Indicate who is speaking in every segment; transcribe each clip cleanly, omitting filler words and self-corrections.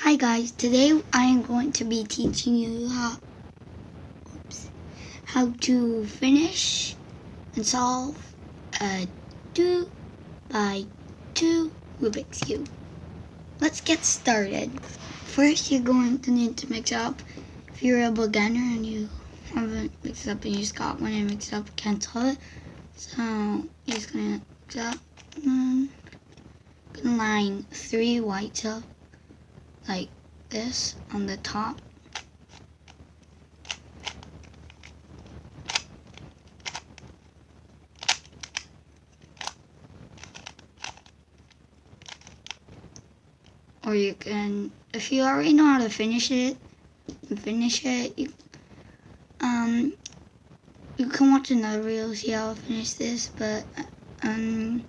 Speaker 1: Hi guys, today I am going to be teaching you how to finish and solve a 2 by 2 Rubik's Cube. Let's get started. First, you're going to need to mix up. If you're a beginner and you haven't mixed up and you just got one and mixed up, can't solve it. So you're just gonna mix up. Gonna line 3 whites up like this on the top. Or you can, if you already know how to finish it, you can watch another video to see how to finish this, but actually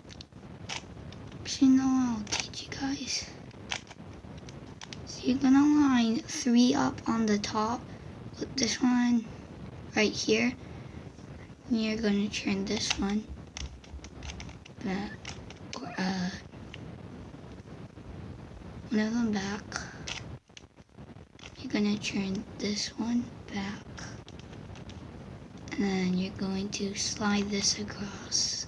Speaker 1: no, I'll teach you guys. So you're gonna line 3 up on the top with this one right here, and you're gonna turn this one back, or one of them back. You're gonna turn this one back, and then you're going to slide this across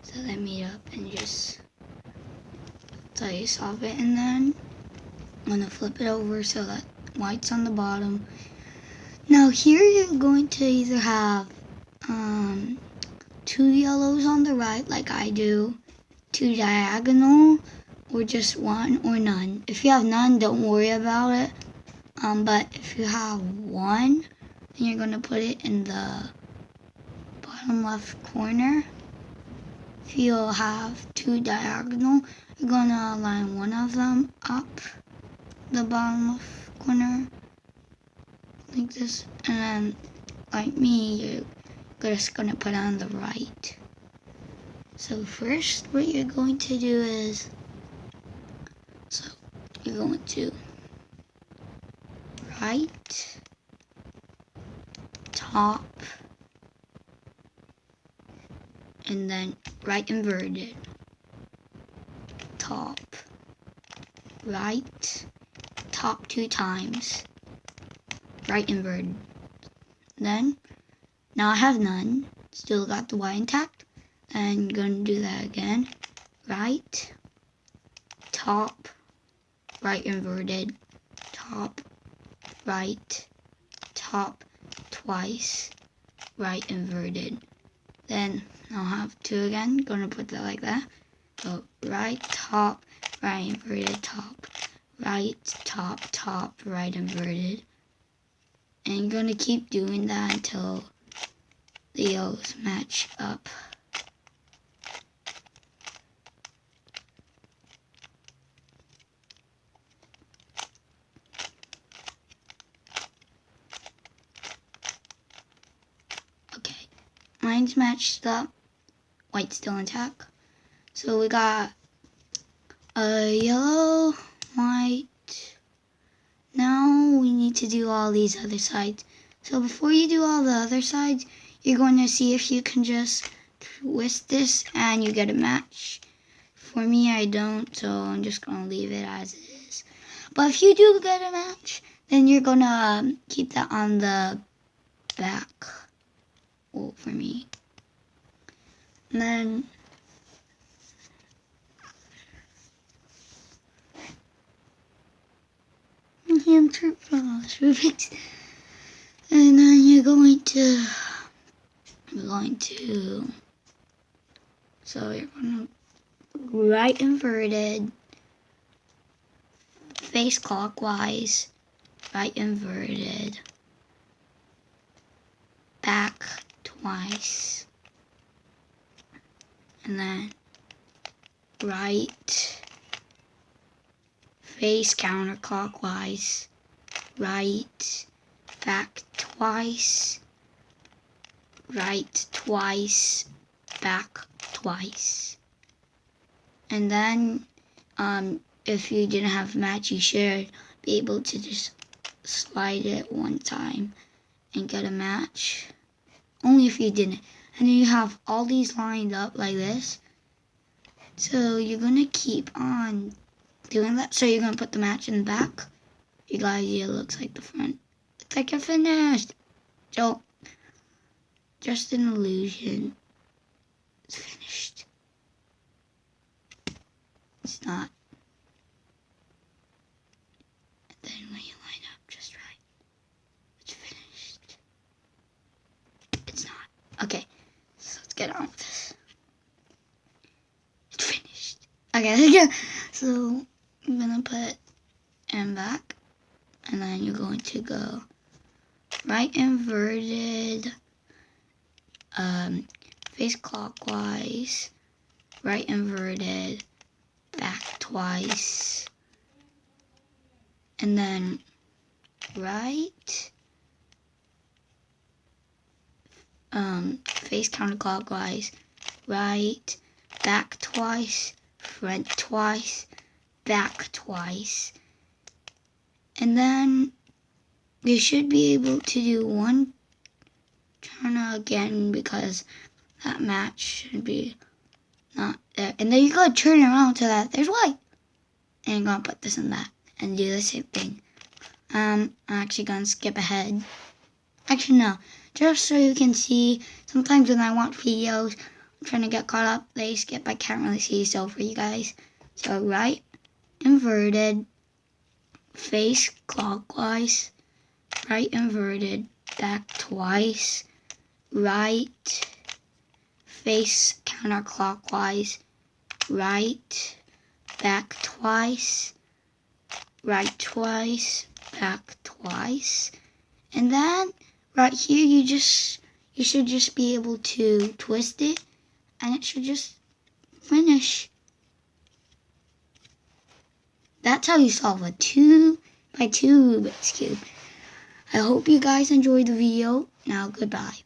Speaker 1: so they meet up, and just until you solve it. And then I'm gonna flip it over so that white's on the bottom. Now here you're going to either have 2 yellows on the right like I do, 2 diagonal, or just 1 or none. If you have none, don't worry about it. But if you have 1, then you're gonna put it in the bottom left corner. If you have 2 diagonal, you're gonna line one of them up the bottom left corner like this, and then like me, you're just gonna put on the right. So first, what you're going to do is, you're going to right, top, and then right inverted, top, right, top 2 times, right inverted. Then, now I have none, still got the white intact, and gonna do that again, right, top, right inverted, top, right, top, twice, right inverted. Then I'll have 2 again, gonna put that like that. So right, top, right inverted, top, right, top, top, right inverted. And you're gonna keep doing that until the yellows match up. Okay, mine's matched up, white's still intact. So we got a yellow, white. Now we need to do all these other sides. So before you do all the other sides, you're going to see if you can just twist this and you get a match. For me, I don't, so I'm just going to leave it as it is. But if you do get a match, then you're going to keep that on the back. Well, for me. And then Rubik's, and then you're going to, so you're going to right inverted, face clockwise, right inverted, back twice, and then right, face counterclockwise, right, back twice, right twice, back twice. And then if you didn't have a match, you should be able to just slide it one time and get a match. Only if you didn't. And then you have all these lined up like this. So you're gonna keep on doing that. So you're gonna put the match in the back, You guys, it looks like the front. Looks like you're finished. So, just an illusion. It's finished. It's not. And then when you line up just right, it's finished. It's not. Okay, so let's get on with this. It's finished. Okay, so I'm gonna put M back, and then you're going to go right inverted, face clockwise, right inverted, back twice, and then right, face counterclockwise, right, back twice, front twice, back twice, and then you should be able to do one turn again because that match should be not there. And then you gotta turn around so that there's white. And you're gonna put this in that and do the same thing. I'm actually gonna skip ahead. Actually, no. Just so you can see, sometimes when I watch videos, I'm trying to get caught up, they skip. I can't really see, so for you guys. So right, inverted, face clockwise, right inverted, back twice, right, face counterclockwise, right, back twice, right twice, back twice, and then right here you should just be able to twist it, and it should just finish. That's how you solve a 2 by 2 Rubik's Cube. I hope you guys enjoyed the video. Now, goodbye.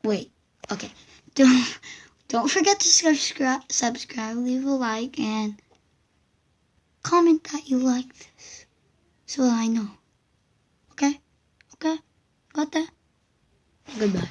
Speaker 1: Wait, okay. Don't forget to subscribe, leave a like, and comment that you like this so that I know. Okay? Okay? Got that? Goodbye.